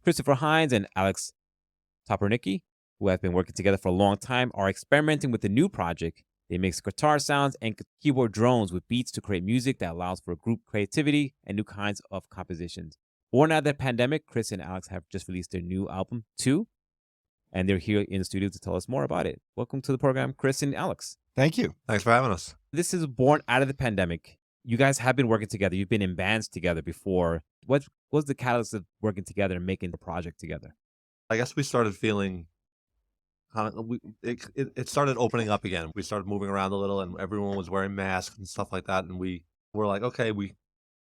Christopher Heinz and Alex Topornycky, who have been working together for a long time, are experimenting with a new project. They mix guitar sounds and keyboard drones with beats to create music that allows for group creativity and new kinds of compositions. Born out of the pandemic, Chris and Alex have just released their new album, 2, and they're here in the studio to tell us more about it. Welcome to the program, Chris and Alex. Thank you. Thanks for having us. This is born out of the pandemic. You guys have been working together. You've been in bands together before. What was the catalyst of working together and making the project together? I guess we started feeling it started opening up again. We started moving around a little and everyone was wearing masks and stuff like that. And we were like, okay, we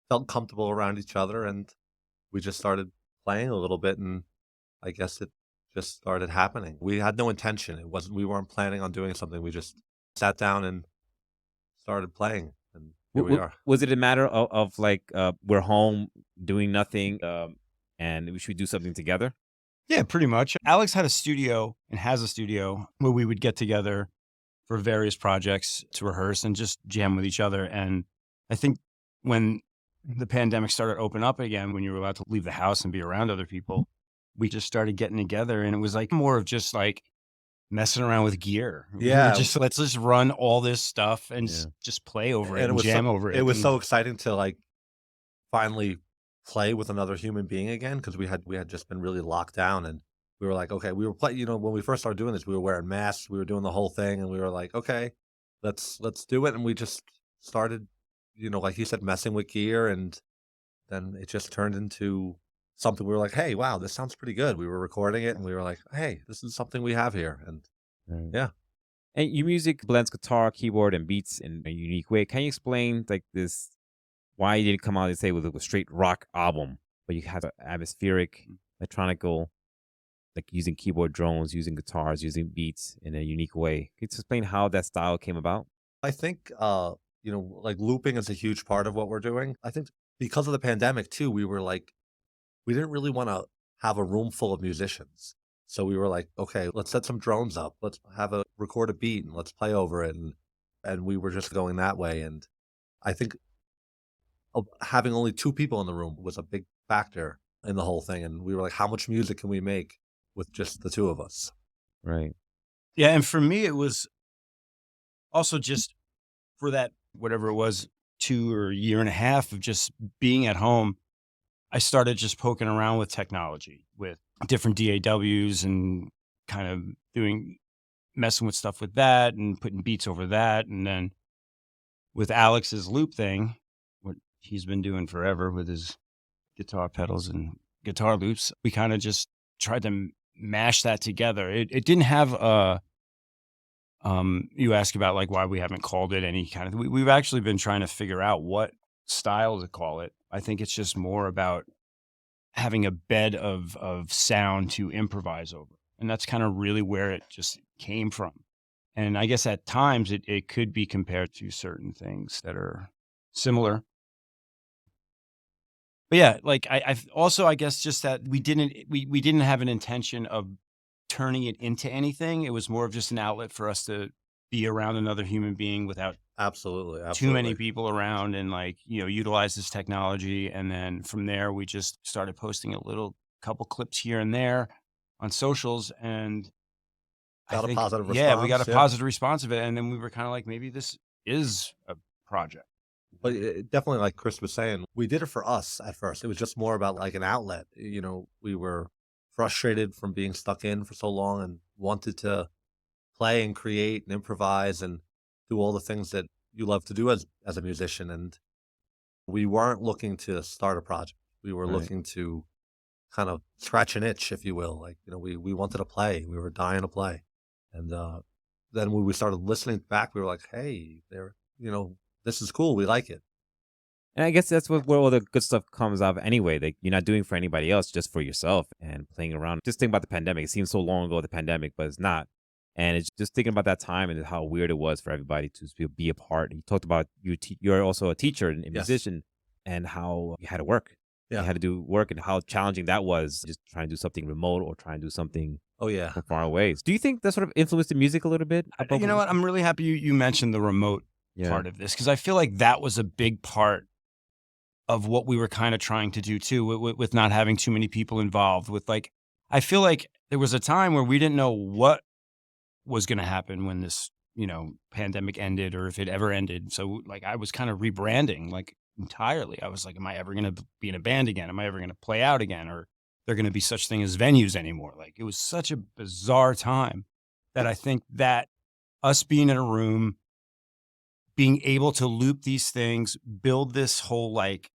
felt comfortable around each other and we just started playing a little bit. And I guess it just started happening. We had no intention. We weren't planning on doing something. We just sat down and started playing. And here we are. Was it a matter of like, we're home doing nothing and we should do something together? Yeah, pretty much. Alex had a studio and has a studio where we would get together for various projects to rehearse and just jam with each other. And I think when the pandemic started to open up again, when you were allowed to leave the house and be around other people, we just started getting together. And it was like more of just like messing around with gear. Yeah. Let's just run all this stuff and just play over it and jam over it. It was so exciting to like finally play with another human being again, because we had just been really locked down, and we were like, okay, we were playing, when we first started doing this, we were wearing masks, we were doing the whole thing, and we were like, okay, let's do it. And we just started, like you said, messing with gear, and then it just turned into something. We were like, hey, wow, this sounds pretty good. We were recording it and we were like, hey, this is something we have here. And yeah. And your music blends guitar, keyboard, and beats in a unique way. Can you explain like this, why you didn't come out and say it was a straight rock album, but you had an atmospheric, electronical, like using keyboard drones, using guitars, using beats in a unique way? Can you explain how that style came about? I think, like looping is a huge part of what we're doing. I think because of the pandemic too, we were like, we didn't really want to have a room full of musicians. So we were like, okay, let's set some drones up. Let's record a beat and let's play over it. And we were just going that way. And I think having only 2 people in the room was a big factor in the whole thing. And we were like, how much music can we make with just the 2 of us? Right. Yeah. And for me, it was also just for that, whatever it was, 2 or a year and a half of just being at home, I started just poking around with technology, with different DAWs and kind of messing with stuff with that and putting beats over that. And then with Alex's loop thing, what he's been doing forever with his guitar pedals and guitar loops, we kind of just tried to mash that together. It didn't have you ask about like why we haven't called it any kind of, we've actually been trying to figure out what style to call it. I think it's just more about having a bed of sound to improvise over. And that's kind of really where it just came from. And I guess at times it could be compared to certain things that are similar. But yeah, like I also, I guess just that we didn't have an intention of turning it into anything. It was more of just an outlet for us to be around another human being without absolutely too many people around, and like, utilize this technology. And then from there, we just started posting a couple clips here and there on socials, and got a positive response. Yeah, we got a positive response of it. And then we were kind of like, maybe this is a project. But definitely, like Chris was saying, we did it for us at first. It was just more about like an outlet. We were frustrated from being stuck in for so long and wanted to play and create and improvise and do all the things that you love to do as a musician. And we weren't looking to start a project. We were looking to kind of scratch an itch, if you will. Like, we wanted to play. We were dying to play. And then when we started listening back, we were like, hey, this is cool. We like it. And I guess that's where all the good stuff comes out of anyway. Like, you're not doing for anybody else, just for yourself and playing around. Just think about the pandemic. It seems so long ago, the pandemic, but it's not. And it's just thinking about that time and how weird it was for everybody to be a part. You talked about you're also a teacher and a musician, and how you had to work. Yeah. You had to do work, and how challenging that was, just trying to do something remote or trying to do something from far away. Do you think that sort of influenced the music a little bit? You know what? I'm really happy you mentioned the remote part of this, because I feel like that was a big part of what we were kind of trying to do too, with not having too many people involved. With like, I feel like there was a time where we didn't know what was going to happen when this, pandemic ended, or if it ever ended. So like, I was kind of rebranding like entirely. I was like, am I ever going to be in a band again? Am I ever going to play out again? Or there going to be such thing as venues anymore? Like, it was such a bizarre time that I think that us being in a room, being able to loop these things, build this whole like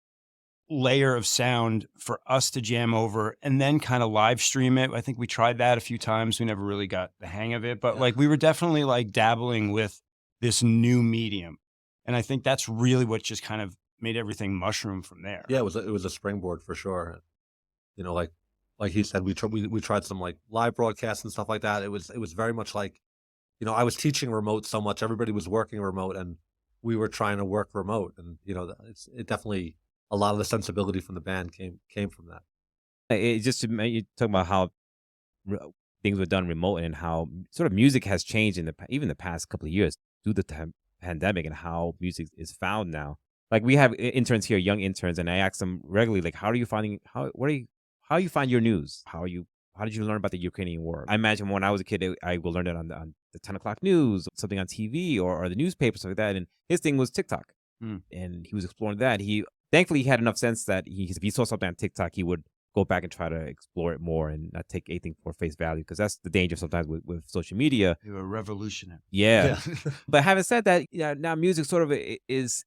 layer of sound for us to jam over, and then kind of live stream it. I think we tried that a few times. We never really got the hang of it, but like, we were definitely like dabbling with this new medium. And I think that's really what just kind of made everything mushroom from there. Yeah, it was a springboard for sure. Like he said, we tried some like live broadcasts and stuff like that. It was very much like, I was teaching remote so much. Everybody was working remote, and we were trying to work remote. And it definitely, a lot of the sensibility from the band came from that. It just, you talk about how things were done remote, and how sort of music has changed in even the past couple of years due to the pandemic, and how music is found now. Like, we have interns here, young interns, and I ask them regularly, like, how you find your news? How did you learn about the Ukrainian war? I imagine when I was a kid, I would learn it on the 10 o'clock news, something on TV, or the newspaper, stuff like that. And his thing was TikTok. And he was exploring that. Thankfully, he had enough sense that if he saw something on TikTok, he would go back and try to explore it more and not take anything for face value, because that's the danger sometimes with social media. You're a revolutionary. Yeah. But having said that, now music sort of is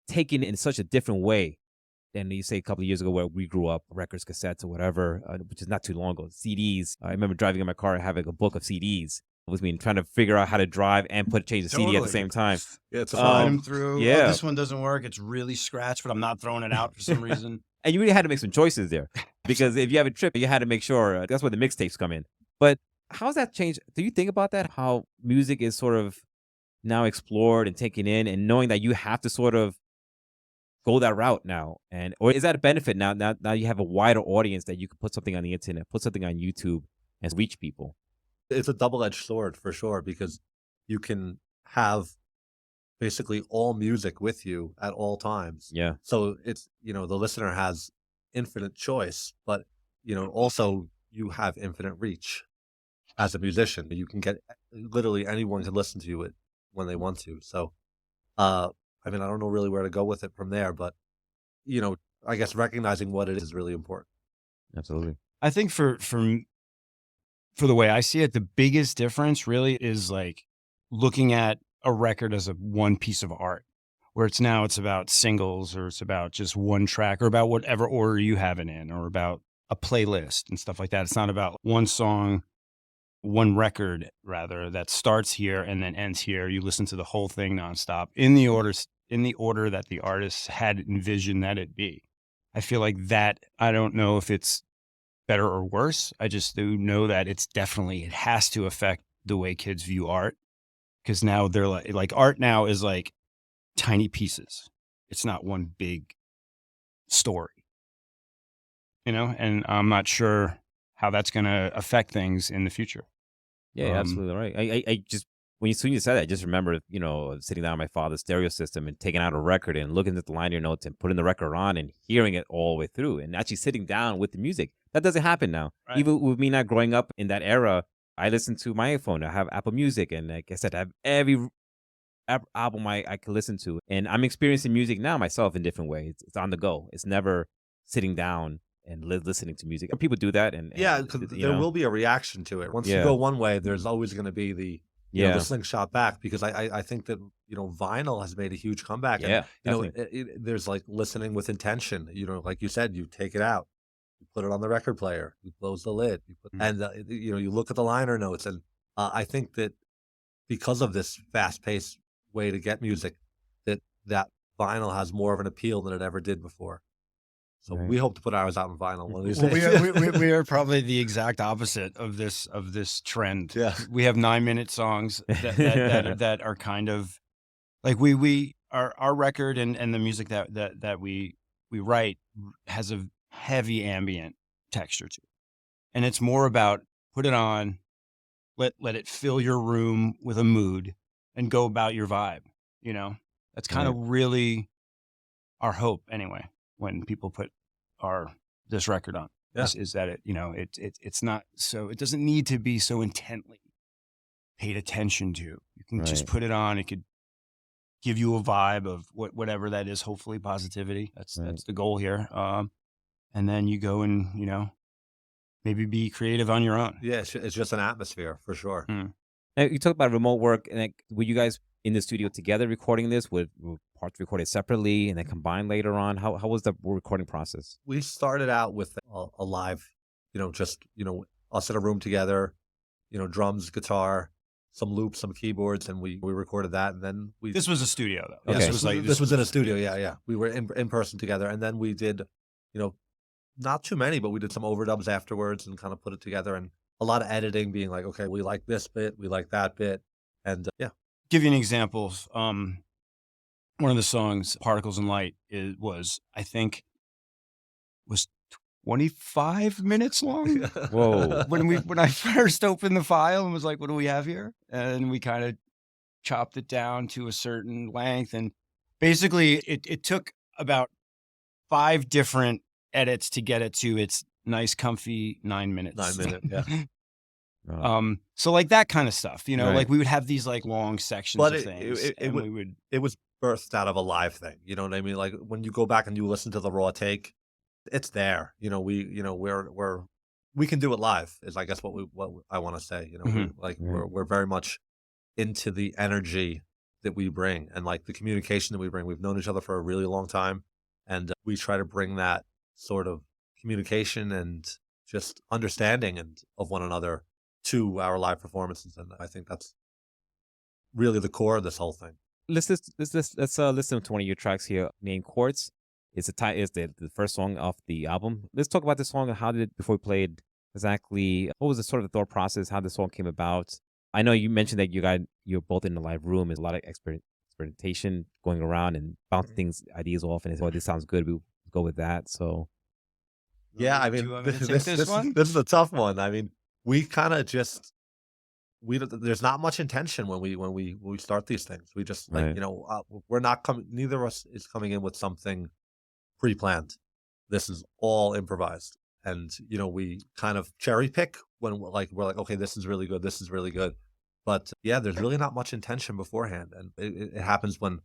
taken in such a different way than you say a couple of years ago, where we grew up, records, cassettes, or whatever, which is not too long ago. CDs. I remember driving in my car and having a book of CDs with me, and trying to figure out how to drive and change the CD at the same time. Yeah, it's a Slide fun. them through. Yeah. Oh, this one doesn't work. It's really scratched, but I'm not throwing it out for some reason. And you really had to make some choices there, because if you have a trip, you had to make sure. That's where the mixtapes come in. But how's that changed? Do you think about that? How music is sort of now explored and taken in, and knowing that you have to sort of go that route now, or is that a benefit now? Now you have a wider audience that you can put something on the internet, put something on YouTube, and reach people. It's a double-edged sword for sure, because you can have basically all music with you at all times. Yeah. So it's, the listener has infinite choice, but, also you have infinite reach as a musician. You can get, literally anyone can listen to it when they want to. So, I don't know really where to go with it from there, but, I guess recognizing what it is really important. Absolutely. I think for the way I see it, the biggest difference really is like looking at a record as one piece of art, where it's about singles, or it's about just one track, or about whatever order you have it in, or about a playlist and stuff like that. It's not about one song, one record rather, that starts here and then ends here. You listen to the whole thing nonstop in the order that the artist had envisioned that it be. I feel like that, I don't know if it's better or worse. I just do know that it has to affect the way kids view art, because now they're like art now is like tiny pieces. It's not one big story, and I'm not sure how that's going to affect things in the future. Yeah, absolutely right. I just, soon you said that, I just remember, sitting down on my father's stereo system and taking out a record and looking at the liner notes and putting the record on and hearing it all the way through, and actually sitting down with the music. That doesn't happen now. Right. Even with me not growing up in that era, I listen to my iPhone. I have Apple Music, and like I said, I have every album I can listen to. And I'm experiencing music now myself in different ways. It's on the go. It's never sitting down and listening to music. People do that, and Yeah, 'cause there will be a reaction to it. Once you go one way, there's always going to be the the slingshot back, because I think that vinyl has made a huge comeback. Yeah, And, there's like listening with intention. Like you said, you take it out, you put it on the record player, you close the lid, and you look at the liner notes, and I think that because of this fast-paced way to get music, that vinyl has more of an appeal than it ever did before. So we hope to put ours out in vinyl one of these days. We are probably the exact opposite of this trend. Yeah. We have 9-minute songs that are kind of like our record and the music that we write has a heavy ambient texture to it. And it's more about put it on, let it fill your room with a mood, and go about your vibe. That's kind of really our hope anyway, when people put this record on, is that it's not so, it doesn't need to be so intently paid attention to. You can just put it on. It could give you a vibe of whatever that is, hopefully positivity. That's the goal here. And then you go and, maybe be creative on your own. Yeah, it's just an atmosphere for sure. Now, you talk about remote work, and were you guys in the studio together recording this? Were parts recorded separately and then combined later on? How was the recording process? We started out with a live, just us in a room together, drums, guitar, some loops, some keyboards, and we recorded that. And then this was a studio though. Okay. This was in a studio. Yeah. We were in person together, and then we did, not too many, but we did some overdubs afterwards and kind of put it together, and a lot of editing, being like, okay, we like this bit, we like that bit, and Give you an example. One of the songs, "Particles and Light," was 25 minutes long. Whoa! When I first opened the file and was like, "What do we have here?" And we kind of chopped it down to a certain length, and basically it took about 5 different edits to get it to its nice, comfy 9 minutes. 9 minute, yeah. So like that kind of stuff, like we would have these like long sections But of things, it was birthed out of a live thing. You know what I mean? Like when you go back and you listen to the raw take, it's there. We can do it live. Is I guess what I want to say. We're very much into the energy that we bring and like the communication that we bring. We've known each other for a really long time, and we try to bring that sort of communication and just understanding of one another to our live performances, and I think that's really the core of this whole thing. Let's listen to one of your tracks here, named "Quartz." It's the first song off the album. Let's talk about this song and how did it, before we played, exactly what was the sort of thought process, how the song came about. I know you mentioned that you're both in the live room. There's a lot of experimentation going around and bouncing ideas off, and it's, this sounds good. We'll go with that. So yeah, I mean, this is a tough one. I mean, we kind of just there's not much intention when we start these things. We just we're not coming. Neither of us is coming in with something pre-planned. This is all improvised, and we kind of cherry pick when we're like, okay, this is really good. This is really good. But yeah, there's really not much intention beforehand, and it happens when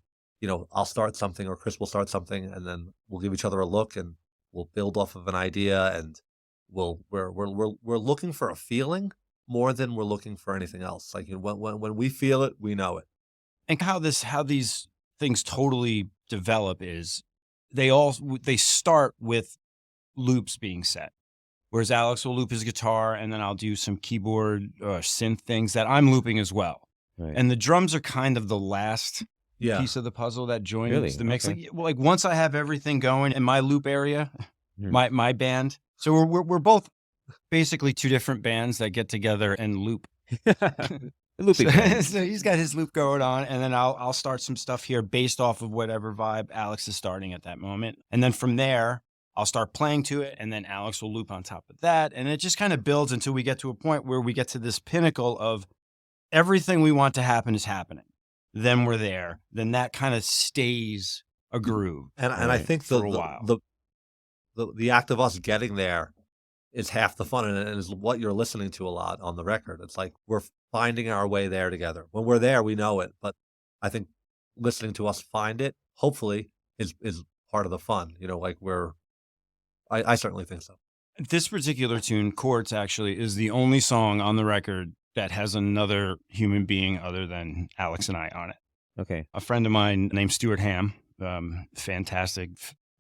I'll start something or Chris will start something, and then we'll give each other a look and we'll build off of an idea, and we're looking for a feeling more than we're looking for anything else. Like when we feel it, we know it. And how these things totally develop is they start with loops being set. Whereas Alex will loop his guitar, and then I'll do some keyboard or synth things that I'm looping as well. Right. And the drums are kind of the last piece of the puzzle that joins the mix. Okay. Like once I have everything going in my loop area, my band. So we're both basically 2 different bands that get together and loop. So he's got his loop going on, and then I'll start some stuff here based off of whatever vibe Alex is starting at that moment. And then from there, I'll start playing to it, and then Alex will loop on top of that. And it just kind of builds until we get to a point where we get to this pinnacle of everything we want to happen is happening. Then we're there. Then that kind of stays a groove. And I think for a while. The act of us getting there is half the fun, and it is what you're listening to a lot on the record. It's like we're finding our way there together. When we're there, we know it, but I think listening to us find it, hopefully, is part of the fun. I certainly think so. This particular tune, Quartz, actually is the only song on the record that has another human being other than Alex and I on it. Okay. A friend of mine named Stuart Ham, fantastic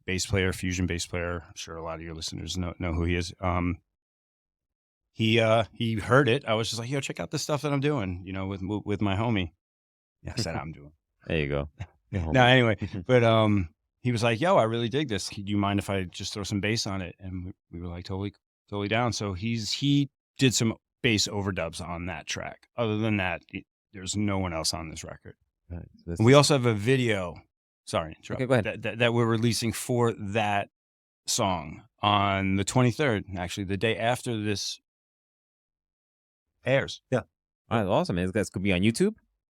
bass player, fusion bass player. I'm sure a lot of your listeners know who he is. He heard it. I was just like, yo, check out the stuff that I'm doing, with my homie. Yeah, I said I'm doing. There you go. No, anyway, but he was like, yo, I really dig this. Do you mind if I just throw some bass on it? And we were like, totally down. So he did some bass overdubs on that track. Other than that, there's no one else on this record. Right. And we also have a video. Sorry, okay, go ahead. That we're releasing for that song on the 23rd, actually, the day after this airs. Yeah. All right, awesome. That could be on YouTube?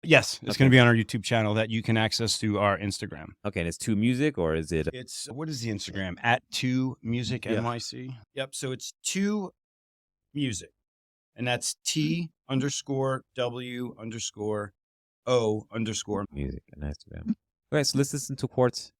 Yes, it's going to be on our YouTube channel that you can access through our Instagram. Okay, and it's 2 Music, or is it? It's, what is the Instagram? At 2 Music NYC. Yep. So it's 2 Music. And that's T_W_O_ Music on Instagram. Okay, so let's listen to Quartz.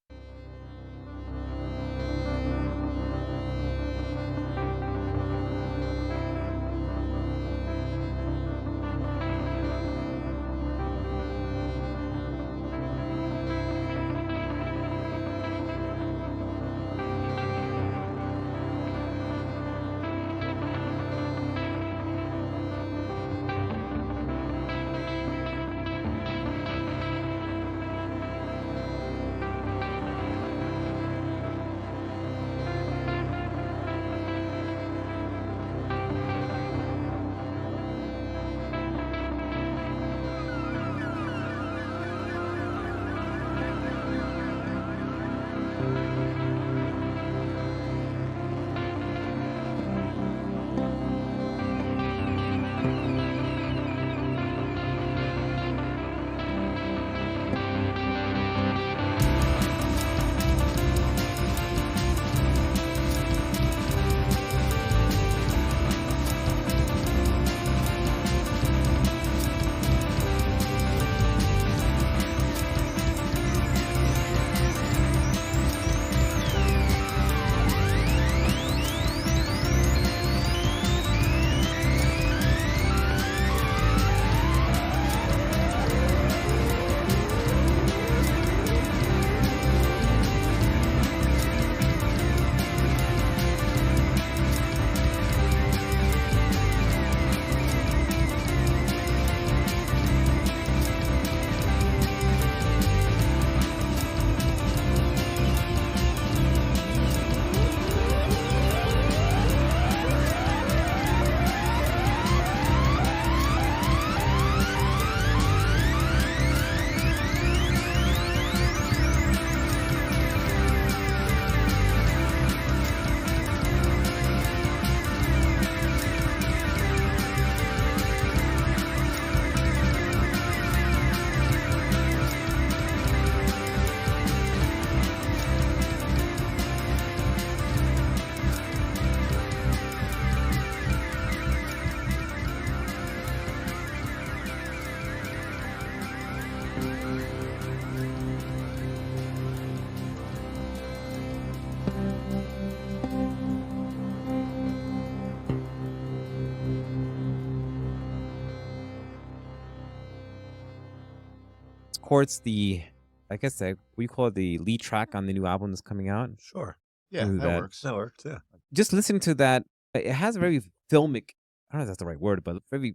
Quartz, I guess we call it the lead track on the new album that's coming out. Sure. Yeah, Ooh, that works. That works. Yeah. Just listening to that, it has a very filmic, I don't know if that's the right word, but very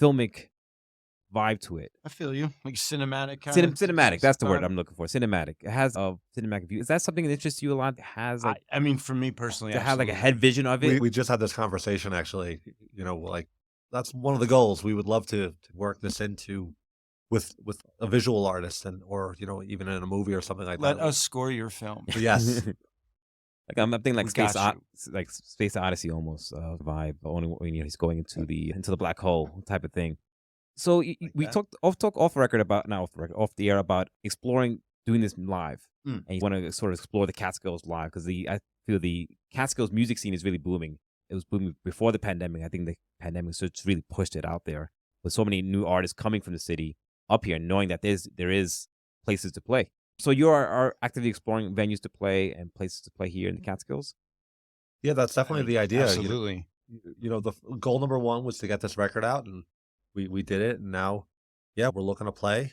filmic vibe to it. I feel you. Like cinematic kind of. Cinematic, that's the word I'm looking for. Cinematic. It has a cinematic view. Is that something that interests you a lot? It has like, I mean, for me personally, to have like a absolutely. head vision of it? We just had this conversation actually. You know, like that's one of the goals. We would love to work this into with a visual artist or even in a movie or something like Let that. us score your film. Yes. Like I'm thinking like We got Space Odyssey almost vibe. Only when he's going into the black hole type of thing. So we that. talked off record about not off the record, off the air about exploring doing this live, and you want to sort of explore the Catskills live because I feel the Catskills music scene is really booming. It was booming before the pandemic. I think the pandemic just really pushed it out there with so many new artists coming from the city up here, knowing that there is places to play. So you are actively exploring venues to play and places to play here in the Catskills? Yeah, that's definitely the idea. Absolutely. The goal number one was to get this record out, and we did it. And now, we're looking to play,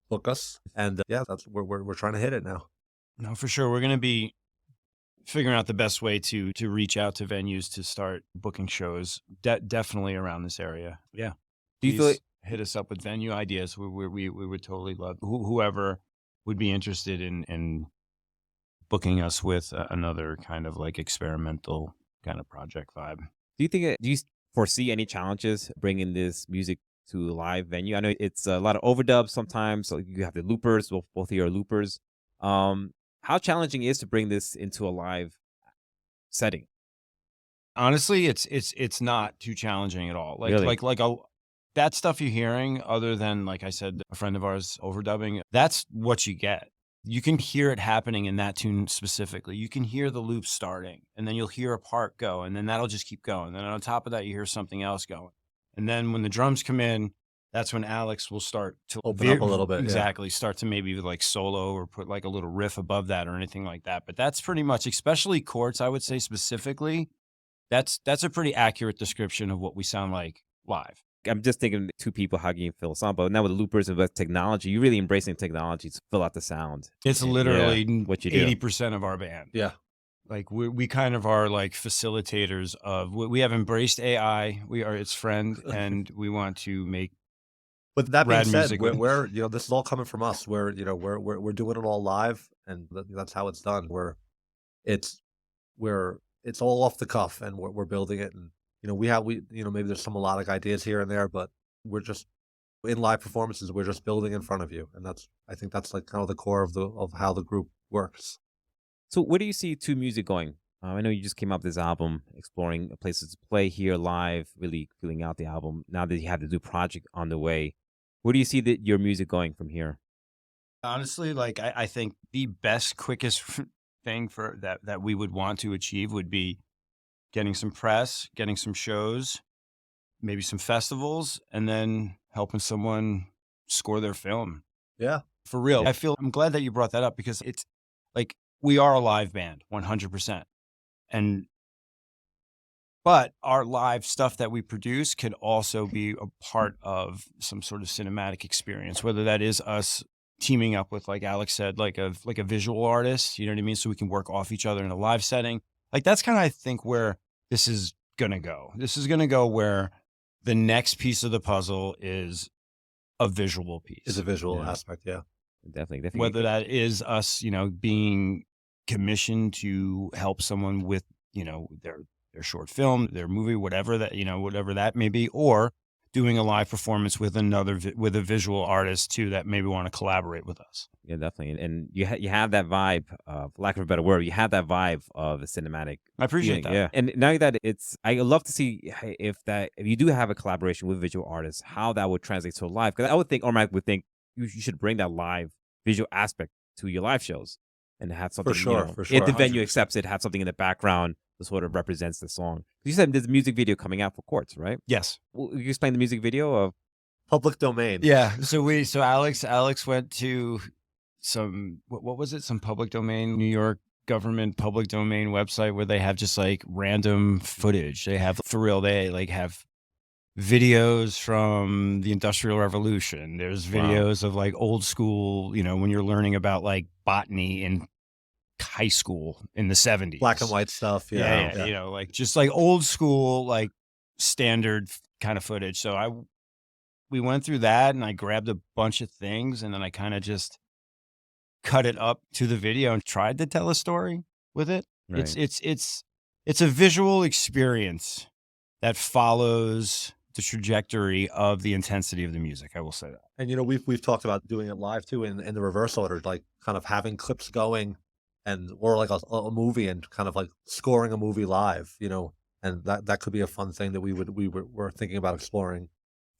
book us, and that's we're trying to hit it now. No, for sure. We're going to be figuring out the best way to reach out to venues to start booking shows. Definitely around this area. Yeah. Do you feel Please hit us up with venue ideas? We would totally love whoever would be interested in booking us with another kind of like experimental kind of project vibe. Do you foresee any challenges bringing this music to a live venue? I know it's a lot of overdubs sometimes. So you have the loopers, both here are loopers. How challenging is to bring this into a live setting? Honestly, it's not too challenging at all. Really? Like that stuff you're hearing, other than, like I said, a friend of ours overdubbing, that's what you get. You can hear it happening in that tune specifically. You can hear the loop starting, and then you'll hear a part go, and then that'll just keep going. Then on top of that, you hear something else going. And then when the drums come in, that's when Alex will start to Open up a little bit. Exactly. Start to maybe like solo or put like a little riff above that or anything like that. But that's pretty much, especially Quartz, I would say specifically, that's a pretty accurate description of what we sound like live. I'm just thinking two people hugging and fill a song, but now with loopers and with technology, you're really embracing technology to fill out the sound. It's literally what you do. 80% of our band. Yeah. Like we kind of are like facilitators of, we have embraced AI. We are its friend, and we want to make. But that being Rad said, music. we're this is all coming from us. We're doing it all live, and that's how it's done. It's all off the cuff, and we're building it. And maybe there's some melodic ideas here and there, but we're just in live performances. We're just building in front of you, and I think that's like kind of the core of how the group works. So where do you see Two Music going? I know you just came up with this album, exploring places to play here live, really feeling out the album. Now that you have the new project on the way, where do you see your music going from here? Honestly, like I think the best, quickest thing for that we would want to achieve would be getting some press, getting some shows, maybe some festivals, and then helping someone score their film. Yeah. For real. Yeah. I'm glad that you brought that up, because it's like, we are a live band, 100%. But our live stuff that we produce can also be a part of some sort of cinematic experience, whether that is us teaming up with, like Alex said, like a visual artist, you know what I mean? So we can work off each other in a live setting. Like, that's kind of, I think, where this is going to go. This is going to go where the next piece of the puzzle is a visual piece. Is a visual aspect, yeah. Definitely. Whether that is us, being commissioned to help someone with, their short film, their movie, whatever that may be, or doing a live performance with with a visual artist too that maybe want to collaborate with us. Yeah, definitely. And you have that vibe, for lack of a better word, you have that vibe of a cinematic. I appreciate feeling. that. Yeah. And now that I love to see if you do have a collaboration with visual artists, how that would translate to live. Because I would think, or Mike would think, you should bring that live visual aspect to your live shows and have something. For sure. If the venue 100%. accepts it, have something in the background that sort of represents the song. You said there's a music video coming out for Quartz, right? Yes. Will you explain the music video of? Public domain. Yeah. So Alex went to some, what was it? Some public domain, New York government public domain website where they have just like random footage. They have, for real, they like have videos from the Industrial Revolution. There's videos of like old school, when you're learning about like botany in high school in the 70s. Black and white stuff. Yeah. Like just like old school, like standard kind of footage. So we went through that, and I grabbed a bunch of things, and then I kind of just cut it up to the video and tried to tell a story with it. Right. It's a visual experience that follows the trajectory of the intensity of the music. I will say that. And we've talked about doing it live too in the reverse order, like kind of having clips going, or like a movie, and kind of like scoring a movie live, and that could be a fun thing that we're thinking about exploring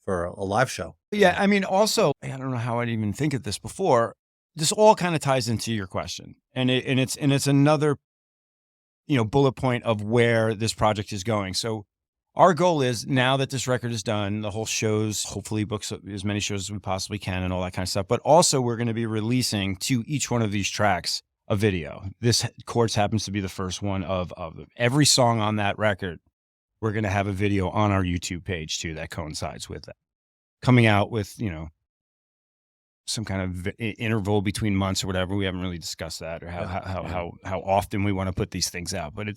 for a live show. Yeah, I mean, also, I don't know how I'd even think of this before. This all kind of ties into your question, and it's another, bullet point of where this project is going. So our goal is, now that this record is done, the whole shows, hopefully books as many shows as we possibly can and all that kind of stuff. But also, we're going to be releasing to each one of these tracks a video. This Quartz happens to be the first one of every song on that record. We're going to have a video on our YouTube page too that coincides with that, coming out with, some kind of interval between months or whatever. We haven't really discussed that, or how often we want to put these things out, but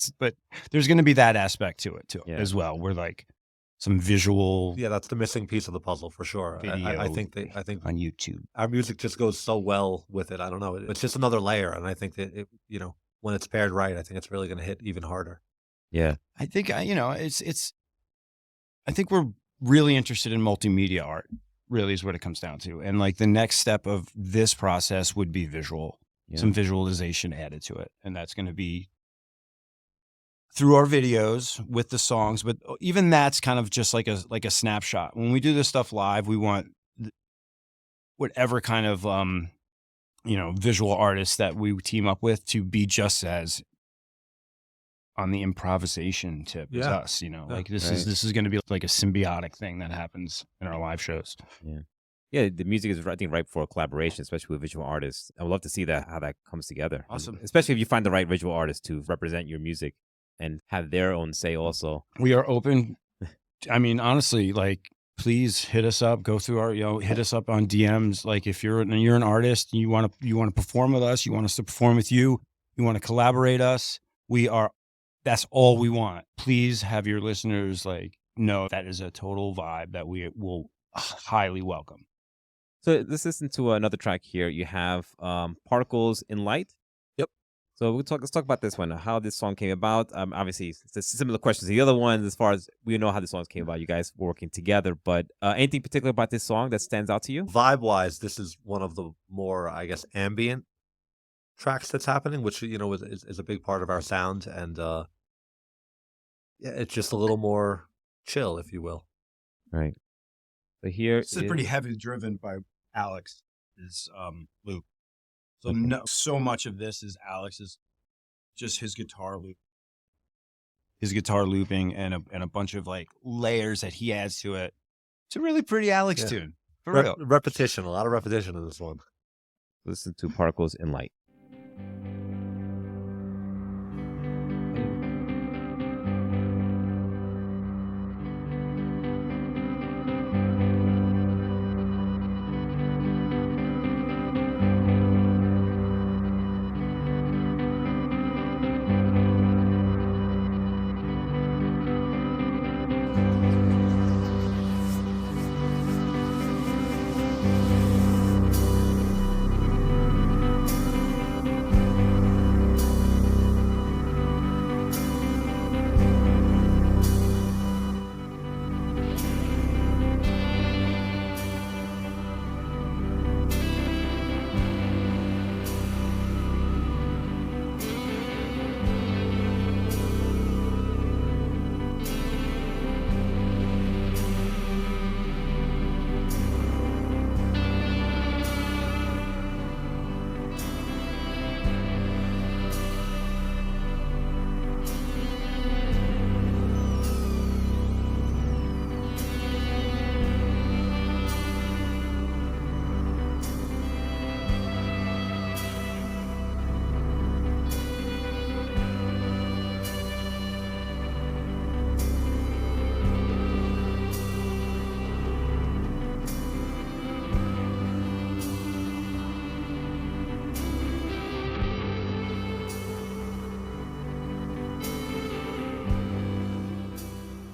there's going to be that aspect to it too, as well. We're like some visual. Yeah, that's the missing piece of the puzzle for sure. I think on YouTube, our music just goes so well with it. I don't know. It's just another layer, and I think that when it's paired right, I think it's really going to hit even harder. Yeah, I think I think we're really interested in multimedia art. Really is what it comes down to. And like the next step of this process would be visual, some visualization added to it. And that's going to be through our videos with the songs, but even that's kind of just like a snapshot. When we do this stuff live, we want whatever kind of visual artists that we team up with to be just as on the improvisation tip as us, like this is going to be like a symbiotic thing that happens in our live shows. Yeah, the music is, I think, ripe for collaboration, especially with visual artists. I would love to see how that comes together. Awesome. Especially if you find the right visual artist to represent your music and have their own say also. We are open. I mean, honestly, like, please hit us up, go through our, hit us up on DMs. Like, if you're an artist and you want to perform with us, you want us to perform with you, you want to collaborate us, that's all we want. Please have your listeners know that is a total vibe that we will highly welcome. So let's listen to another track here. You have Particles in Light. Yep. So let's talk about this one, how this song came about. Obviously, it's a similar question to the other ones as far as we know how this song came about. You guys were working together, but anything particular about this song that stands out to you? Vibe-wise, this is one of the more, I guess, ambient tracks that's happening, which, is a big part of our sound. And it's just a little more chill, if you will. Right. So here this is pretty heavy driven by Alex, his loop. So so much of this is Alex's, just his guitar loop, and a bunch of layers that he adds to it. It's a really pretty Alex tune, for real. Repetition, a lot of repetition in this one. Listen to Particles in Light.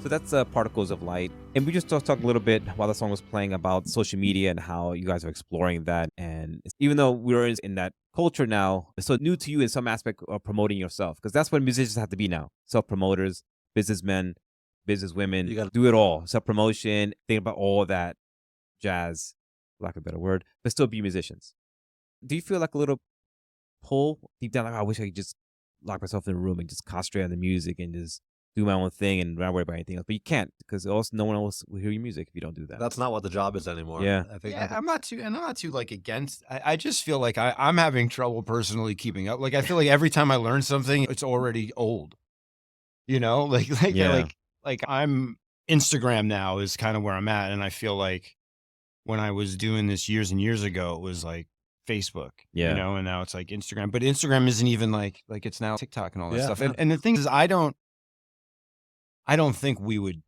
So that's Particles of Light. And we just talked a little bit while the song was playing about social media and how you guys are exploring that. And even though we're in that culture now, it's so new to you in some aspect of promoting yourself, because that's what musicians have to be now. Self-promoters, businessmen, businesswomen, you got to do it all. Self-promotion, think about all that jazz, lack of a better word, but still be musicians. Do you feel like a little pull deep down, like, I wish I could just lock myself in a room and just concentrate on the music and just do my own thing and not worry about anything else? But you can't, because also no one else will hear your music if you don't do that. That's not what the job is anymore. Yeah. I'm not too against. I just feel like I'm having trouble personally keeping up. Like, I feel like every time I learn something, it's already old. Like I'm Instagram now is kind of where I'm at, and I feel like when I was doing this years and years ago, it was like Facebook, and now it's like Instagram. But Instagram isn't even like it's now TikTok and all that stuff. And the thing is, I don't think we would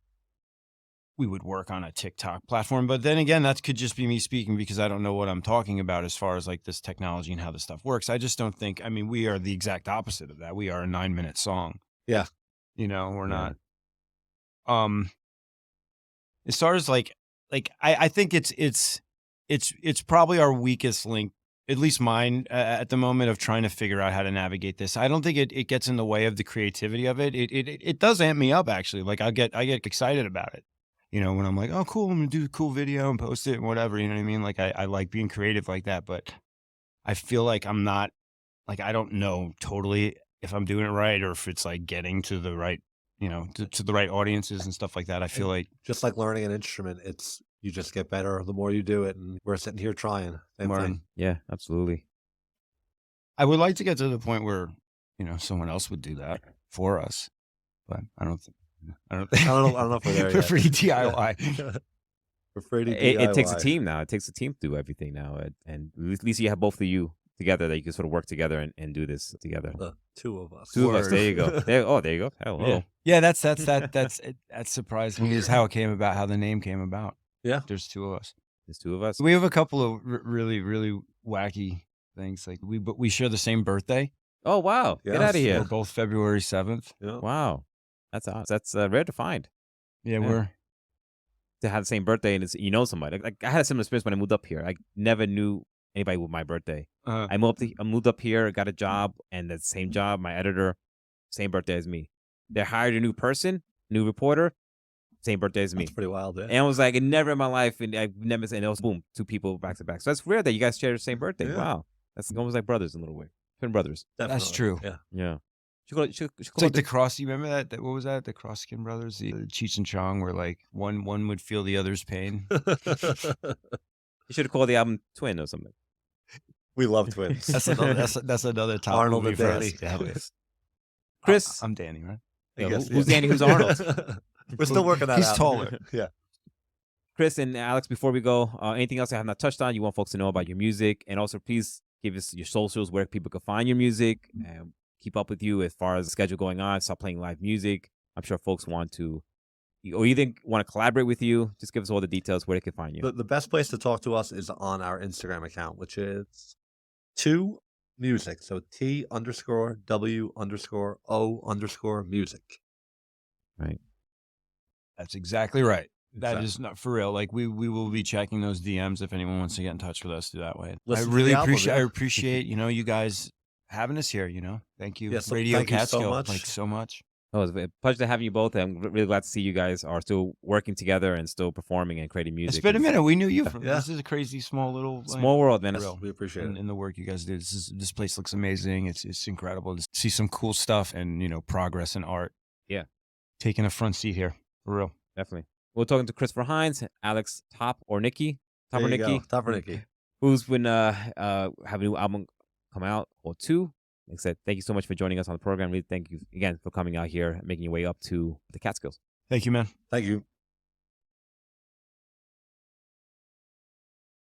work on a TikTok platform. But then again, that could just be me speaking because I don't know what I'm talking about as far as like this technology and how this stuff works. I just don't think, we are the exact opposite of that. We are a 9-minute song. Yeah. We're not. As far as I think it's probably our weakest link, at least mine at the moment, of trying to figure out how to navigate this. I don't think it gets in the way of the creativity of it. It does amp me up, actually. Like, I get excited about it. When I'm like, oh, cool, I'm going to do a cool video and post it and whatever, you know what I mean? Like, I like being creative like that, but I feel like I'm not, like, I don't know totally if I'm doing it right or if it's like getting to the right, to the right audiences and stuff like that. I feel like Just like learning an instrument, you just get better the more you do it. And we're sitting here trying. Same thing. Yeah, absolutely. I would like to get to the point where, someone else would do that for us, but I don't think. I don't know if we're there We're yet. pretty DIY. We're pretty It takes a DIY. team now. It takes a team to do everything now. And at least you have both of you together that you can sort of work together and do this together. The two of us. Two of us. There you go. There you go. Hello. Yeah. That's surprised me is how it came about, how the name came about. Yeah. There's two of us. There's two of us. We have a couple of really, really wacky things. Like we share the same birthday. Oh, wow. Get out of here. We're both February 7th. Yeah. Wow. That's awesome. That's rare to find. Yeah, Yeah. we're To have the same birthday and somebody. Like I had a similar experience when I moved up here. I never knew anybody with my birthday. I moved up here, got a job, and the same job, my editor, same birthday as me. They hired a new person, new reporter, same birthday as me. That's pretty wild, yeah. And I was like, never in my life, and I never said, and it was boom, two people back to back. So that's rare that you guys share the same birthday. Yeah. Wow. That's almost like brothers in a little way. Twin brothers. Definitely. That's true. Yeah. Yeah. It's like the cross. You remember that? What was that? The Cross Skin Brothers, the Cheech and Chong, where like one would feel the other's pain. You should have called the album Twin or something. We love twins. That's another top Arnold movie and for us. Danny. Yeah, Chris. I'm Danny, right? I Yeah, guess, who's yeah. Danny? Who's Arnold? We're still working that He's out. taller. Yeah. Chris and Alex, before we go, anything else I have not touched on you want folks to know about your music? And also, please give us your socials where people can find your music and keep up with you as far as the schedule going on. Start playing live music. I'm sure folks want to, or either want to collaborate with you. Just give us all the details where they can find you. The best place to talk to us is on our Instagram account, which is 2music. So T_W_O_music. Right. That's exactly right. That Exactly. is not for real. Like we will be checking those DMs if anyone wants to get in touch with us. Do that way. Listen I to really the album, appreciate. yeah. I appreciate you guys having us here. Thank you, Yeah, so Radio thank you so Catskill. much. Like so much. Oh, it's a pleasure to have you both. I'm really glad to see you guys are still working together and still performing and creating music. It's been a minute. We knew you from. Yeah. This is a crazy small little Small world, man. For real. We appreciate it. in the work you guys do. This place looks amazing. It's incredible to see some cool stuff and progress in art. Yeah. Taking a front seat here for real. Definitely. We're talking to Christopher Heinz, Alex Topornycky, Topornycky. who's been have a new album come out called 2. Like I said, thank you so much for joining us on the program. Really thank you again for coming out here and making your way up to the Catskills. Thank you, man. Thank you.